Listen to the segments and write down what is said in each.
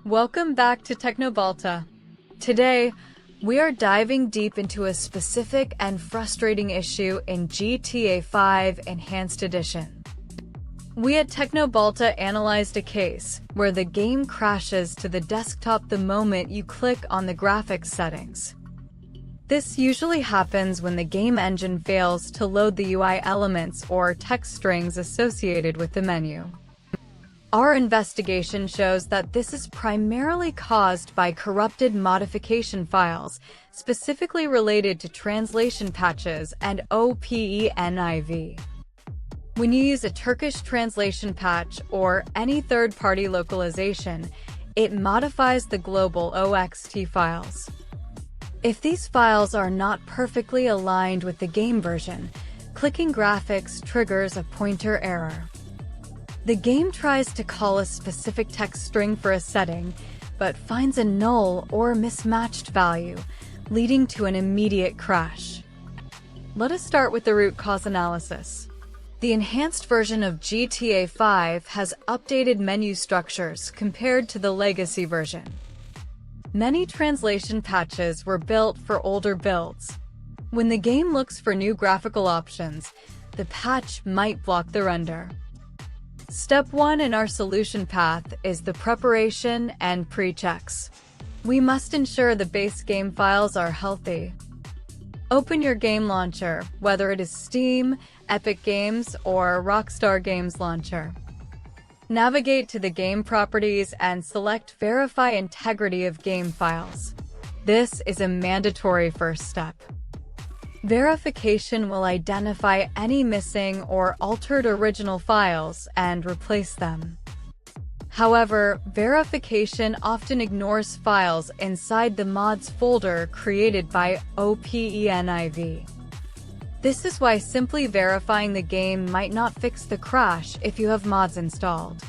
Welcome back to Teknobalta. Today, we are diving deep into a specific and frustrating issue in GTA 5 Enhanced Edition. We at Teknobalta analyzed a case where the game crashes to the desktop the moment you click on the graphics settings. This usually happens when the game engine fails to load the UI elements or text strings associated with the menu. Our investigation shows that this is primarily caused by corrupted modification files, specifically related to translation patches and OpenIV. When you use a Turkish translation patch or any third-party localization, it modifies the global OXT files. If these files are not perfectly aligned with the game version, clicking graphics triggers a pointer error. The game tries to call a specific text string for a setting, but finds a null or mismatched value, leading to an immediate crash. Let us start with the root cause analysis. The enhanced version of GTA 5 has updated menu structures compared to the legacy version. Many translation patches were built for older builds. When the game looks for new graphical options, the patch might block the render. Step 1 in our solution path is the preparation and pre-checks. We must ensure the base game files are healthy. Open your game launcher, whether it is Steam, Epic Games, or Rockstar Games Launcher. Navigate to the game properties and select Verify Integrity of Game Files. This is a mandatory first step. Verification will identify any missing or altered original files and replace them. However, verification often ignores files inside the mods folder created by OpenIV. This is why simply verifying the game might not fix the crash if you have mods installed.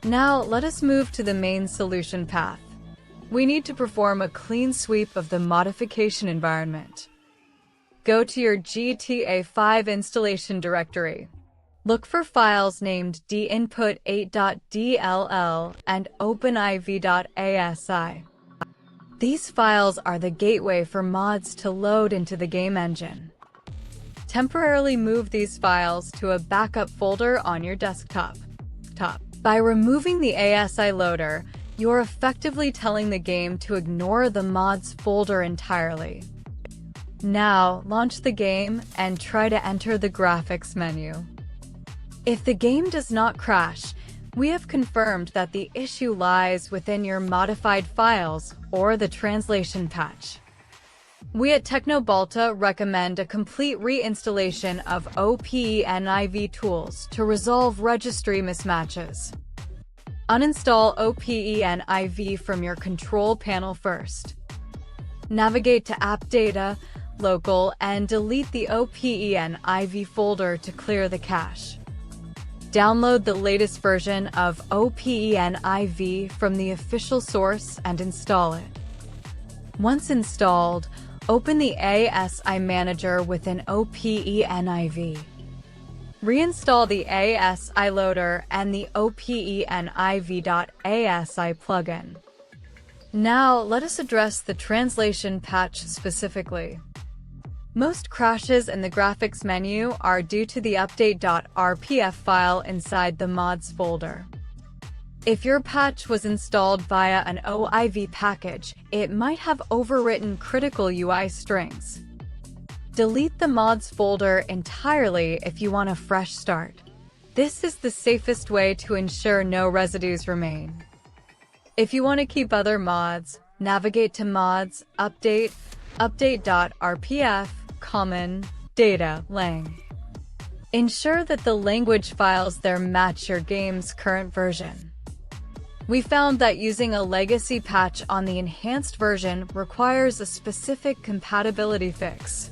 Now, let us move to the main solution path. We need to perform a clean sweep of the modification environment. Go to your GTA 5 installation directory. Look for files named dinput8.dll and OpenIV.asi. These files are the gateway for mods to load into the game engine. Temporarily move these files to a backup folder on your desktop. By removing the ASI loader, you're effectively telling the game to ignore the mods folder entirely. Now, launch the game and try to enter the graphics menu. If the game does not crash, we have confirmed that the issue lies within your modified files or the translation patch. We at Teknobalta recommend a complete reinstallation of OpenIV tools to resolve registry mismatches. Uninstall OpenIV from your control panel first. Navigate to AppData, Local, and delete the OpenIV folder to clear the cache. Download the latest version of OpenIV from the official source and install it. Once installed, open the ASI Manager within OpenIV. Reinstall the ASI Loader and the OpenIV.asi plugin. Now, let us address the translation patch specifically. Most crashes in the graphics menu are due to the update.rpf file inside the mods folder. If your patch was installed via an OIV package, it might have overwritten critical UI strings. Delete the mods folder entirely if you want a fresh start. This is the safest way to ensure no residues remain. If you want to keep other mods, navigate to Mods, Update, update.rpf, Common, Data, Lang. Ensure that the language files there match your game's current version. We found that using a legacy patch on the enhanced version requires a specific compatibility fix.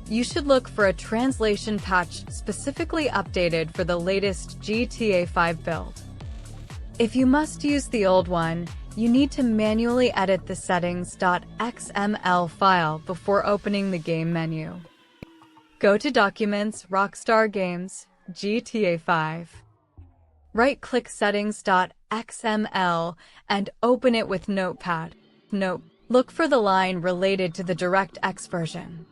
You should look for a translation patch specifically updated for the latest GTA 5 build. If you must use the old one, you need to manually edit the settings.xml file before opening the game menu. Go to Documents, Rockstar Games, GTA 5. Right-click settings.xml and open it with Notepad. Look for the line related to the DirectX version.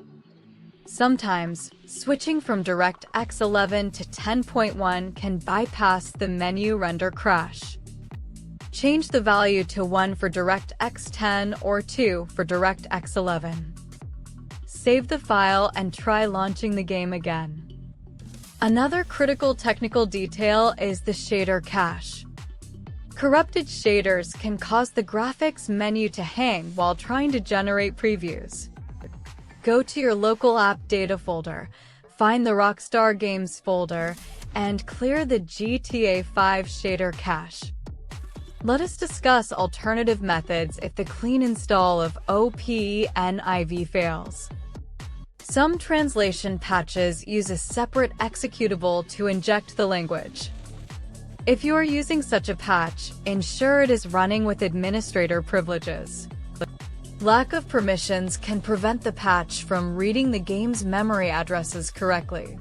Sometimes, switching from DirectX 11 to 10.1 can bypass the menu render crash. Change the value to 1 for DirectX 10 or 2 for DirectX 11. Save the file and try launching the game again. Another critical technical detail is the shader cache. Corrupted shaders can cause the graphics menu to hang while trying to generate previews. Go to your local AppData folder, find the Rockstar Games folder, and clear the GTA 5 shader cache. Let us discuss alternative methods if the clean install of OpenIV fails. Some translation patches use a separate executable to inject the language. If you are using such a patch, ensure it is running with administrator privileges. Lack of permissions can prevent the patch from reading the game's memory addresses correctly.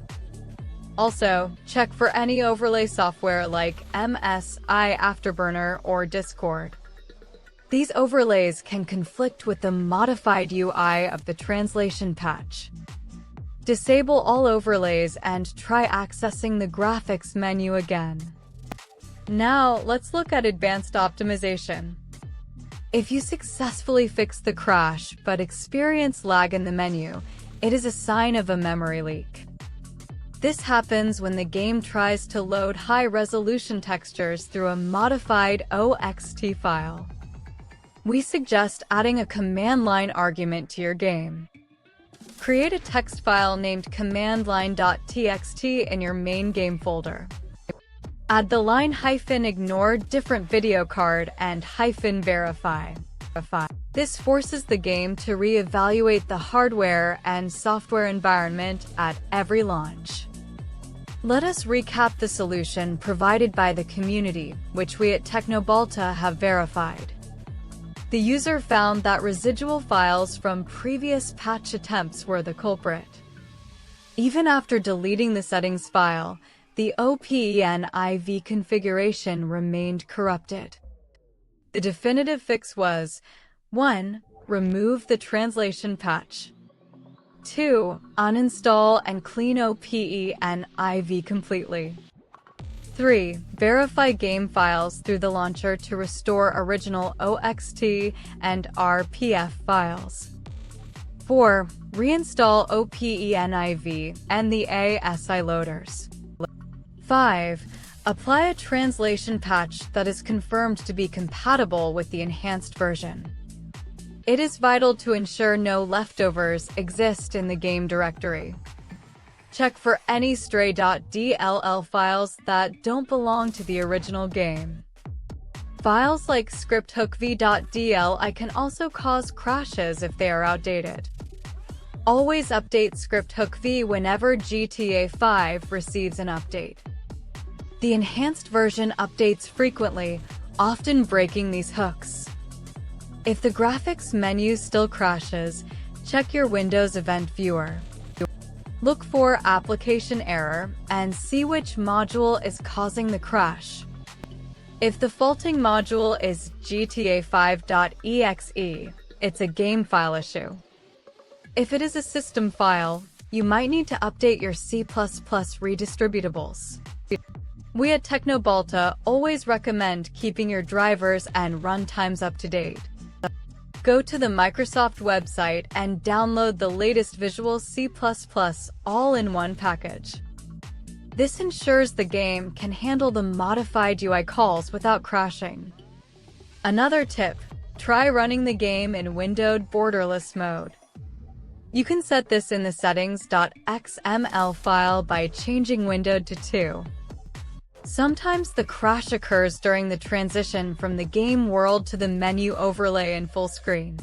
Also, check for any overlay software like MSI Afterburner or Discord. These overlays can conflict with the modified UI of the translation patch. Disable all overlays and try accessing the graphics menu again. Now, let's look at advanced optimization. If you successfully fix the crash but experience lag in the menu, it is a sign of a memory leak. This happens when the game tries to load high-resolution textures through a modified OXT file. We suggest adding a command line argument to your game. Create a text file named Commandline.txt in your main game folder. Add the line "ignore different video card" and "verify." This forces the game to re-evaluate the hardware and software environment at every launch. Let us recap the solution provided by the community, which we at Teknobalta have verified. The user found that residual files from previous patch attempts were the culprit. Even after deleting the settings file, the OpenIV configuration remained corrupted. The definitive fix was 1. Remove the translation patch. 2. Uninstall and clean OpenIV completely. 3. Verify game files through the launcher to restore original OXT and RPF files. 4. Reinstall OpenIV and the ASI loaders. 5. Apply a translation patch that is confirmed to be compatible with the enhanced version. It is vital to ensure no leftovers exist in the game directory. Check for any stray.dll files that don't belong to the original game. Files like ScriptHookV.dll can also cause crashes if they are outdated. Always update ScriptHookV whenever GTA 5 receives an update. The enhanced version updates frequently, often breaking these hooks. If the graphics menu still crashes, check your Windows Event Viewer. Look for application error and see which module is causing the crash. If the faulting module is GTA5.exe, it's a game file issue. If it is a system file, you might need to update your C++ redistributables. We at Teknobalta always recommend keeping your drivers and runtimes up to date. Go to the Microsoft website and download the latest Visual C++ all in one package. This ensures the game can handle the modified UI calls without crashing. Another tip, try running the game in windowed borderless mode. You can set this in the settings.xml file by changing windowed to 2. Sometimes the crash occurs during the transition from the game world to the menu overlay in full screen.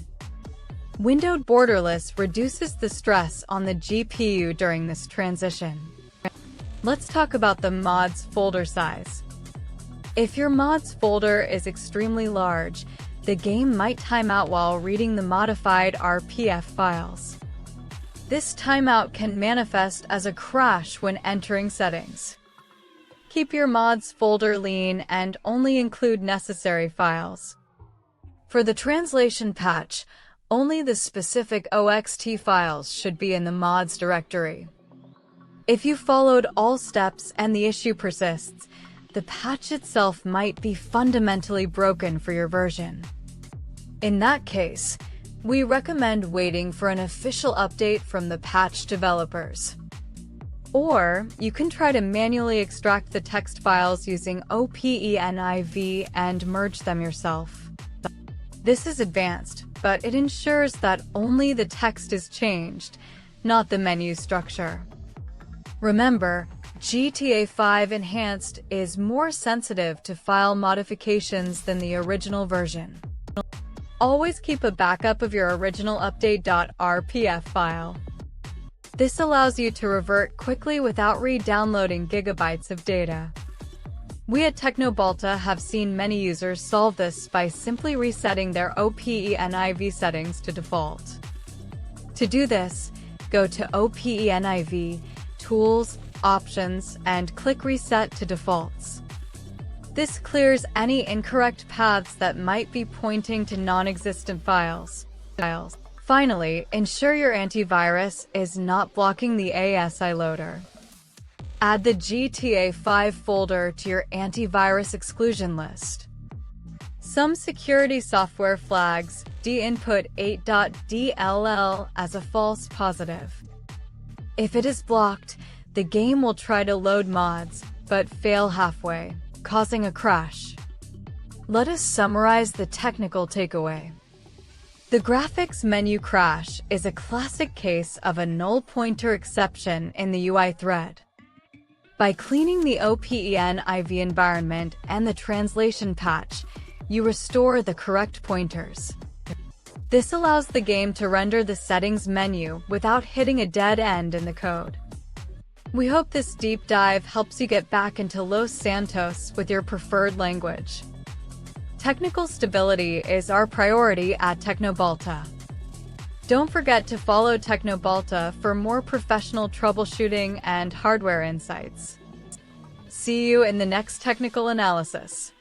Windowed borderless reduces the stress on the GPU during this transition. Let's talk about the mods folder size. If your mods folder is extremely large, the game might time out while reading the modified RPF files. This timeout can manifest as a crash when entering settings. Keep your mods folder lean and only include necessary files. For the translation patch, only the specific OXT files should be in the mods directory. If you followed all steps and the issue persists, the patch itself might be fundamentally broken for your version. In that case, we recommend waiting for an official update from the patch developers. Or you can try to manually extract the text files using OpenIV and merge them yourself. This is advanced, but it ensures that only the text is changed, not the menu structure. Remember, GTA 5 Enhanced is more sensitive to file modifications than the original version. Always keep a backup of your original update.rpf file. This allows you to revert quickly without re-downloading gigabytes of data. We at Teknobalta have seen many users solve this by simply resetting their OpenIV settings to default. To do this, go to OpenIV, Tools, Options, and click Reset to Defaults. This clears any incorrect paths that might be pointing to non-existent files. Finally, ensure your antivirus is not blocking the ASI loader. Add the GTA 5 folder to your antivirus exclusion list. Some security software flags de-input 8.dll as a false positive. If it is blocked, the game will try to load mods, but fail halfway, causing a crash. Let us summarize the technical takeaway. The graphics menu crash is a classic case of a null pointer exception in the UI thread. By cleaning the OpenIV environment and the translation patch, you restore the correct pointers. This allows the game to render the settings menu without hitting a dead end in the code. We hope this deep dive helps you get back into Los Santos with your preferred language. Technical stability is our priority at Teknobalta. Don't forget to follow Teknobalta for more professional troubleshooting and hardware insights. See you in the next technical analysis.